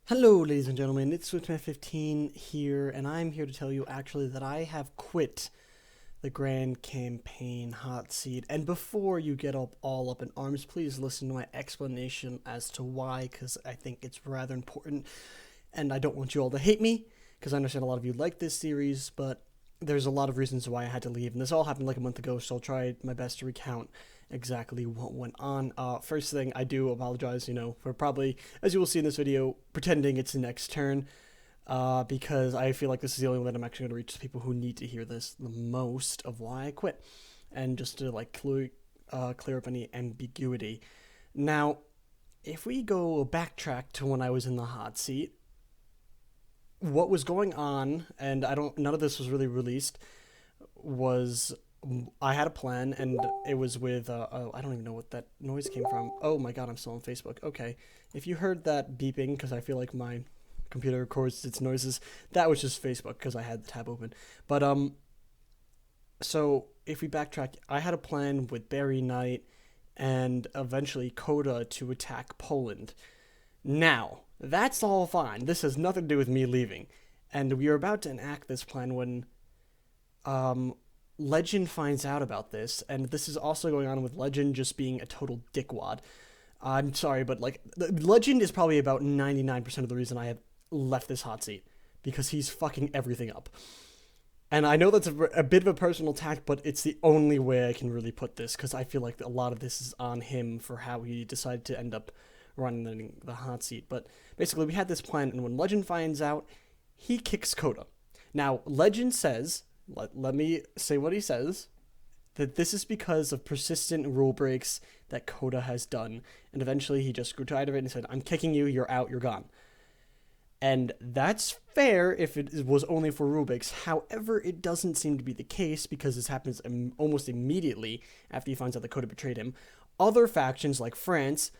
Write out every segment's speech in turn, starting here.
Hello, ladies and gentlemen, it's Switchman15 here, and I'm here to tell you actually that I have quit the Grand Campaign Hot Seat. And before you get all up in arms, please listen to my explanation as to why, because I think it's rather important, and I don't want you all to hate me, because I understand a lot of you like this series, but there's a lot of reasons why I had to leave, and this all happened like a month ago, so I'll try my best to recount exactly what went on. First thing, I do apologize, for probably, as you will see in this video, pretending it's the next turn, because I feel like this is the only way that I'm actually going to reach the people who need to hear this the most of why I quit, and just to clear up any ambiguity. Now, if we go backtrack to when I was in the hot seat, what was going on, and none of this was really released, was I had a plan, and it was with, I don't even know what that noise came from. Oh my god, I'm still on Facebook. Okay. If you heard that beeping, because I feel like my computer records its noises, that was just Facebook, because I had the tab open. But, so if we backtrack, I had a plan with Barry Knight and eventually Coda to attack Poland. Now, that's all fine. This has nothing to do with me leaving. And we are about to enact this plan when Legend finds out about this, and this is also going on with Legend just being a total dickwad. I'm sorry, but Legend is probably about 99% of the reason I have left this hot seat, because he's fucking everything up. And I know that's a bit of a personal attack, but it's the only way I can really put this, because I feel like a lot of this is on him for how he decided to end up running the hot seat. But basically, we had this plan, and when Legend finds out, he kicks Coda. Now, Legend says, let me say what he says, that this is because of persistent rule breaks that Coda has done. And eventually he just grew tired of it and said, I'm kicking you, you're out, you're gone. And that's fair if it was only for rule breaks. However, it doesn't seem to be the case, because this happens almost immediately after he finds out that Coda betrayed him. Other factions like France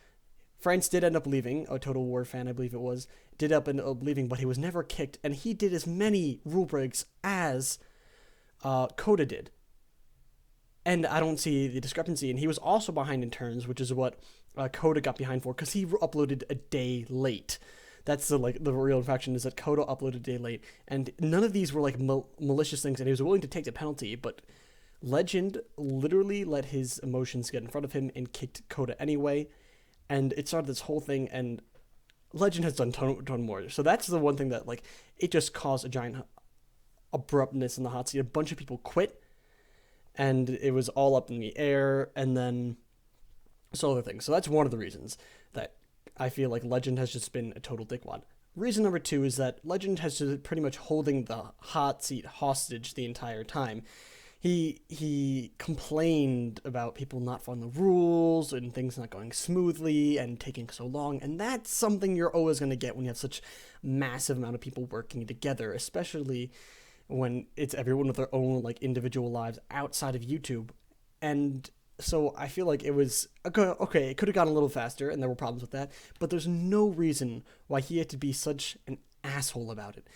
did end up leaving, a Total War fan, I believe it was, did end up leaving, but he was never kicked, and he did as many rule breaks as Coda did. And I don't see the discrepancy. And he was also behind in turns, which is what Coda got behind for, because he uploaded a day late. That's the real infraction, is that Coda uploaded a day late, and none of these were malicious things, and he was willing to take the penalty. But Legend literally let his emotions get in front of him and kicked Coda anyway, and it started this whole thing. And Legend has done ton more. So that's the one thing that it just caused a giant abruptness in the hot seat. A bunch of people quit, and it was all up in the air, and then other things. So that's one of the reasons that I feel like Legend has just been a total dickwad. Reason number two is that Legend has just pretty much holding the hot seat hostage the entire time. He complained about people not following the rules and things not going smoothly and taking so long, and that's something you're always going to get when you have such massive amount of people working together, especially when it's everyone with their own individual lives outside of YouTube. And so I feel like it was okay, it could have gone a little faster, and there were problems with that, but there's no reason why he had to be such an asshole about it.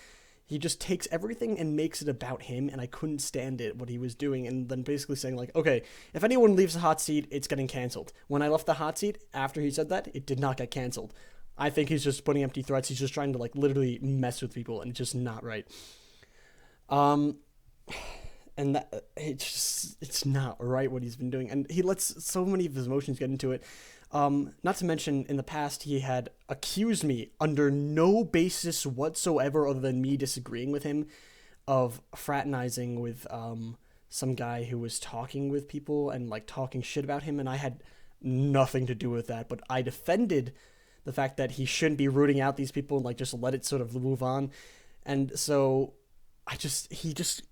He just takes everything and makes it about him, and I couldn't stand it, what he was doing, and then basically saying okay, if anyone leaves the hot seat, it's getting canceled. When I left the hot seat, after he said that, it did not get canceled. I think he's just putting empty threats. He's just trying to literally mess with people, and it's just not right. And that it's not right what he's been doing, and he lets so many of his emotions get into it. Not to mention, in the past, he had accused me under no basis whatsoever, other than me disagreeing with him, of fraternizing with some guy who was talking with people and talking shit about him, and I had nothing to do with that. But I defended the fact that he shouldn't be rooting out these people and just let it sort of move on. And so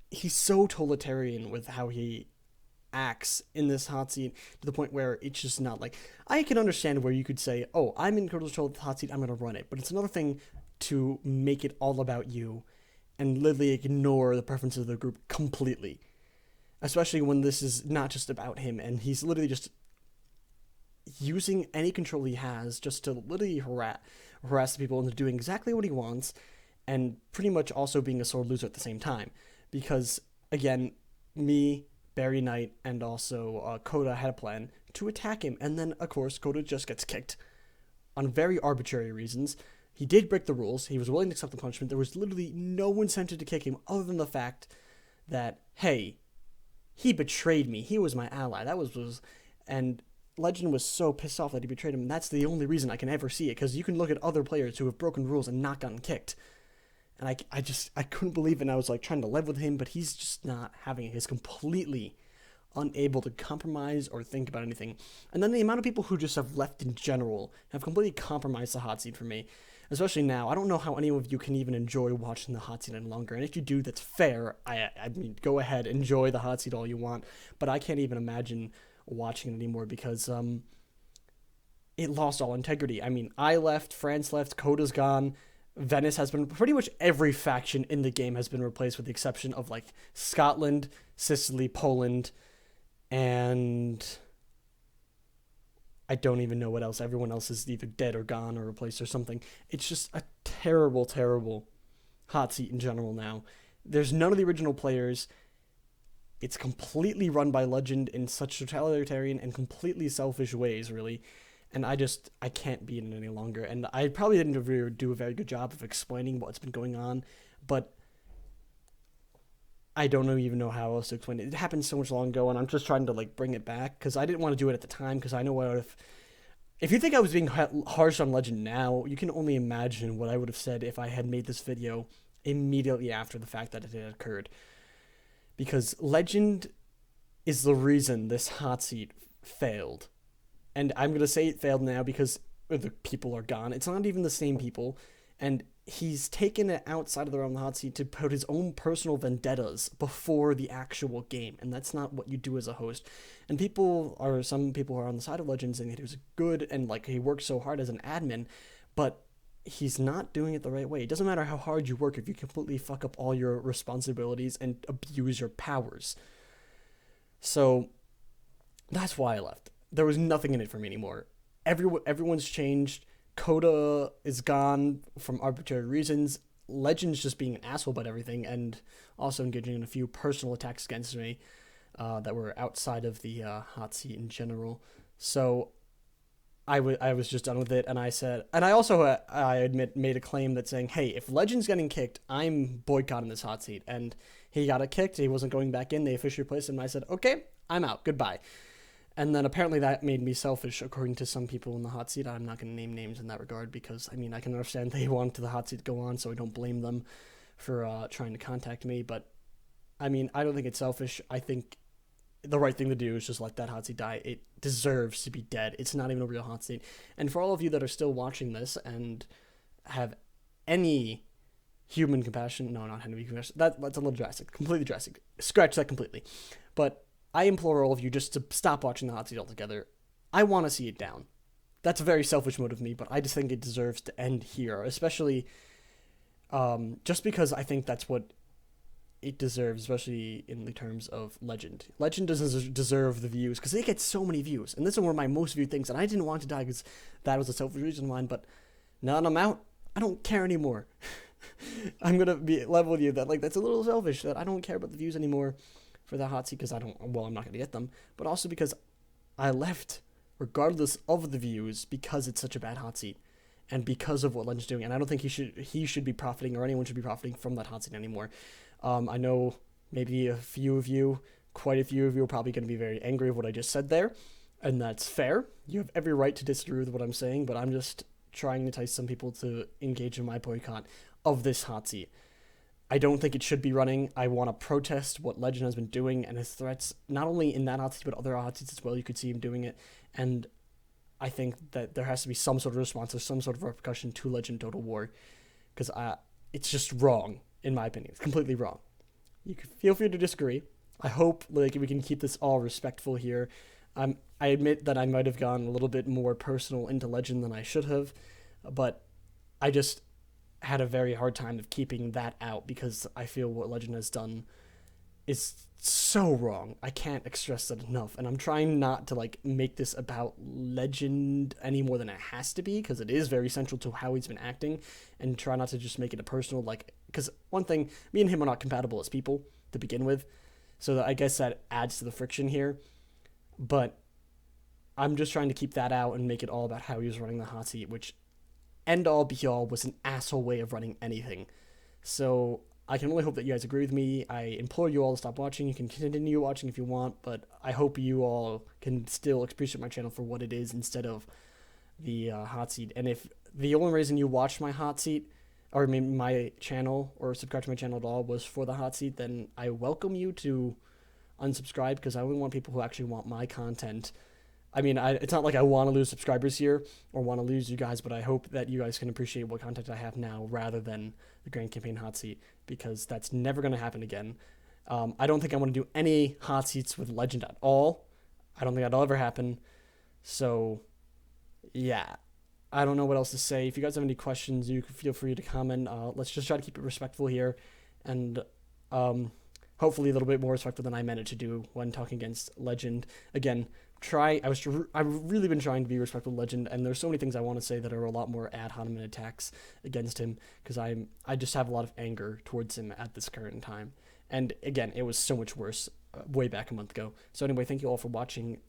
he's so totalitarian with how he acts in this hot seat, to the point where it's just not I can understand where you could say, oh, I'm in control of the hot seat, I'm going to run it. But it's another thing to make it all about you and literally ignore the preferences of the group completely. Especially when this is not just about him, and he's literally just using any control he has just to literally harass the people into doing exactly what he wants, and pretty much also being a sore loser at the same time. Because, again, me, Barry Knight, and also Coda had a plan to attack him, and then, of course, Coda just gets kicked on very arbitrary reasons. He did break the rules. He was willing to accept the punishment. There was literally no incentive to kick him other than the fact that, hey, he betrayed me. He was my ally. That was and Legend was so pissed off that he betrayed him. And that's the only reason I can ever see it, because you can look at other players who have broken rules and not gotten kicked. And I couldn't believe it. And I was like trying to live with him, but he's just not having it. He's completely unable to compromise or think about anything. And then the amount of people who just have left in general have completely compromised the hot seat for me. Especially now, I don't know how any of you can even enjoy watching the hot seat any longer. And if you do, that's fair. I mean, go ahead, enjoy the hot seat all you want. But I can't even imagine watching it anymore because it lost all integrity. I mean, I left, France left, Coda's gone. Venice has been, pretty much every faction in the game has been replaced with the exception of like Scotland, Sicily, Poland, and I don't even know what else. Everyone else is either dead or gone or replaced or something. It's just a terrible, terrible hot seat in general now. There's none of the original players. It's completely run by Legend in such totalitarian and completely selfish ways, really. And I can't be in it any longer. And I probably didn't really do a very good job of explaining what's been going on, but I don't even know how else to explain it. It happened so much long ago, and I'm just trying to like bring it back because I didn't want to do it at the time because I know what if you think I was being harsh on Legend now, you can only imagine what I would have said if I had made this video immediately after the fact that it had occurred. Because Legend is the reason this hot seat failed. And I'm going to say it failed now because the people are gone. It's not even the same people. And he's taken it outside of the realm of the hot seat to put his own personal vendettas before the actual game. And that's not what you do as a host. And some people are on the side of Legend saying that he was good and like he worked so hard as an admin, but he's not doing it the right way. It doesn't matter how hard you work if you completely fuck up all your responsibilities and abuse your powers. So that's why I left. There was nothing in it for me anymore. Everyone's changed. Coda is gone from arbitrary reasons. Legend's just being an asshole about everything and also engaging in a few personal attacks against me that were outside of the hot seat in general. So I was just done with it, and I said, and I also, I admit, made a claim that saying, hey, if Legend's getting kicked, I'm boycotting this hot seat. And he got it kicked, he wasn't going back in, they officially replaced him, and I said, okay, I'm out, goodbye. And then apparently that made me selfish, according to some people in the hot seat. I'm not going to name names in that regard, because, I mean, I can understand they wanted the hot seat to go on, so I don't blame them for trying to contact me, but, I mean, I don't think it's selfish. I think the right thing to do is just let that hot seat die. It deserves to be dead. It's not even a real hot seat. And for all of you that are still watching this and have any human compassion, no, not human compassion, that's a little drastic, completely drastic. Scratch that completely. But I implore all of you just to stop watching the hot seat altogether. I want to see it down. That's a very selfish motive of me, but I just think it deserves to end here, especially just because I think that's what it deserves, especially in the terms of Legend. Legend doesn't deserve the views, because they get so many views, and this is one of my most viewed things, and I didn't want to die because that was a selfish reason of mine, but now that I'm out, I don't care anymore. I'm going to be level with you that, like, that's a little selfish, that I don't care about the views anymore for the hot seat, because I'm not going to get them, but also because I left regardless of the views because it's such a bad hot seat, and because of what Legend's doing, and I don't think he should be profiting, or anyone should be profiting from that hot seat anymore. I know maybe quite a few of you are probably going to be very angry of what I just said there, and that's fair. You have every right to disagree with what I'm saying, but I'm just trying to entice some people to engage in my boycott of this hot seat. I don't think it should be running. I want to protest what Legend has been doing and his threats, not only in that hot seat, but other hot seats as well. You could see him doing it, and I think that there has to be some sort of response or some sort of repercussion to Legend Total War, because it's just wrong. In my opinion, it's completely wrong. You can feel free to disagree. I hope we can keep this all respectful here. I admit that I might have gone a little bit more personal into Legend than I should have, but I just had a very hard time of keeping that out because I feel what Legend has done is so wrong. I can't stress that enough, and I'm trying not to make this about Legend any more than it has to be, because it is very central to how he's been acting, and try not to just make it a personal, because one thing, me and him are not compatible as people to begin with, so I guess that adds to the friction here, but I'm just trying to keep that out and make it all about how he was running the hot seat, which end all be all was an asshole way of running anything. So I can only hope that you guys agree with me. I implore you all to stop watching. You can continue watching if you want, but I hope you all can still appreciate my channel for what it is instead of the hot seat. And if the only reason you watched my hot seat, or I mean my channel, or subscribe to my channel at all was for the hot seat, then I welcome you to unsubscribe, because I only want people who actually want my content. I mean, it's not like I want to lose subscribers here or want to lose you guys, but I hope that you guys can appreciate what content I have now rather than the Grand Campaign hot seat, because that's never going to happen again. I don't think I want to do any hot seats with Legend at all. I don't think that'll ever happen. So, yeah. I don't know what else to say. If you guys have any questions, you can feel free to comment. Let's just try to keep it respectful here, and hopefully a little bit more respectful than I managed to do when talking against Legend. Again, I've really been trying to be respectful of Legend, and there's so many things I want to say that are a lot more ad hominem attacks against him, because I just have a lot of anger towards him at this current time. And again, it was so much worse way back a month ago. So anyway, thank you all for watching.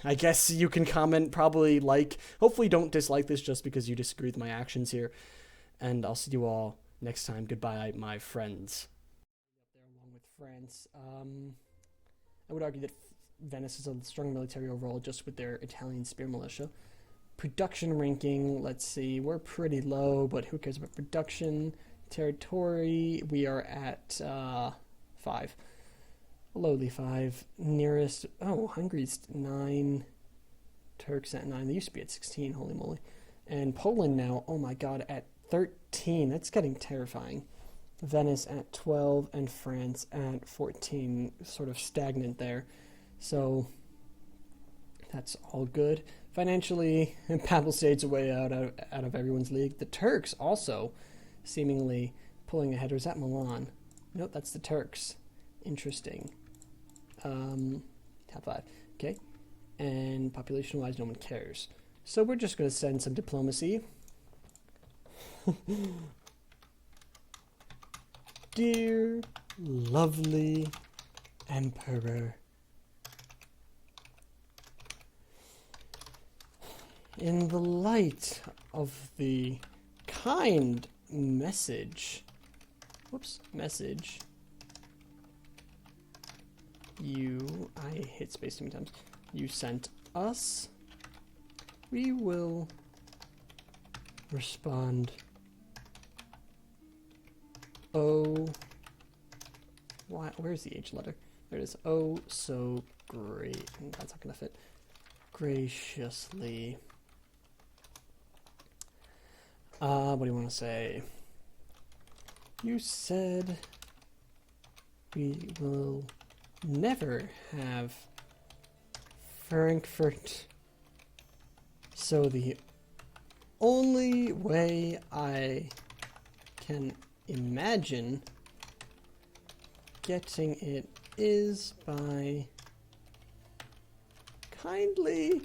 I guess you can comment, probably like, hopefully don't dislike this just because you disagree with my actions here. And I'll see you all next time. Goodbye, my friends. Up there along with France. I would argue that Venice is a strong military overall, just with their Italian spear militia. Production ranking, let's see, we're pretty low, but who cares about production? Territory, we are at 5. Lowly 5. Nearest, oh, Hungary's 9. Turks at 9. They used to be at 16, holy moly. And Poland now, oh my god, at 13. That's getting terrifying. Venice at 12 and France at 14. Sort of stagnant there. So, that's all good. Financially, Papal States are way out of everyone's league. The Turks also seemingly pulling ahead. Or is that Milan? Nope, that's the Turks. Interesting. Top 5. Okay. And population-wise, no one cares. So we're just going to send some diplomacy. Dear, lovely Emperor, in the light of the kind message I hit space too many times, you sent us, we will respond, oh, where's the H letter? There it is. Oh, so great. That's not gonna fit. Graciously. What do you want to say? You said we will never have Frankfurt. So the only way I can imagine getting it is by kindly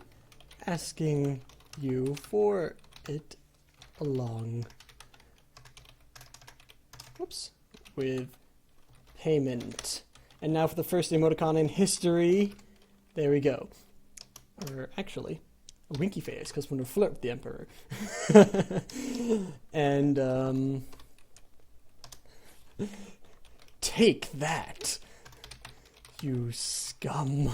asking you for it along. Whoops. With payment. And now for the first emoticon in history. There we go. Or actually, a winky face, because when we flirt with the Emperor. And, take that, you scum.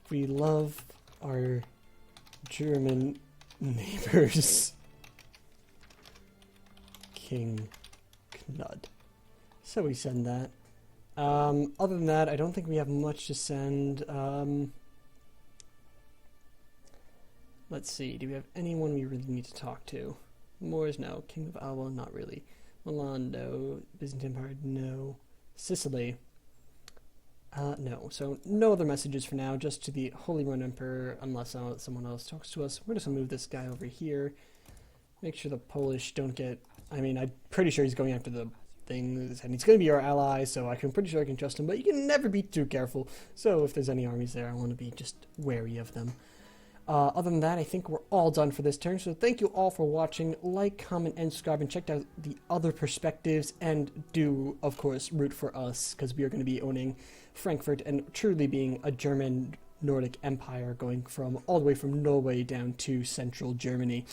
We love our German neighbors. King Knud. So we send that. Other than that, I don't think we have much to send. Let's see, do we have anyone we really need to talk to? Moors, no. King of Alba, not really. Milan, no. Byzantine Empire, no. Sicily, no. So no other messages for now, just to the Holy Roman Emperor, unless someone else talks to us. We're just gonna move this guy over here. Make sure the Polish don't get... I mean, I'm pretty sure he's going after the things, and he's going to be our ally, so I'm pretty sure I can trust him, but you can never be too careful. So if there's any armies there, I want to be just wary of them. Other than that, I think we're all done for this turn, so thank you all for watching. Like, comment, and subscribe, and check out the other perspectives, and do, of course, root for us, because we are going to be owning Frankfurt and truly being a German Nordic Empire, going from all the way from Norway down to central Germany.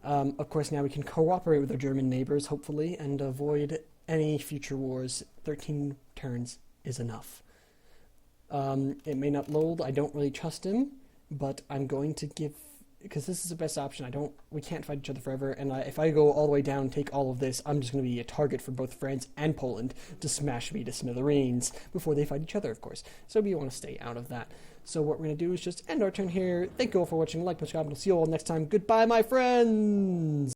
Of course, now we can cooperate with our German neighbors, hopefully, and avoid any future wars. 13 turns is enough. It may not load. I don't really trust him, but I'm going to give, because this is the best option. We can't fight each other forever, and if I go all the way down and take all of this, I'm just going to be a target for both France and Poland to smash me to smithereens before they fight each other, of course. So we want to stay out of that. So what we're going to do is just end our turn here. Thank you all for watching. Like, subscribe, and I'll see you all next time. Goodbye, my friends!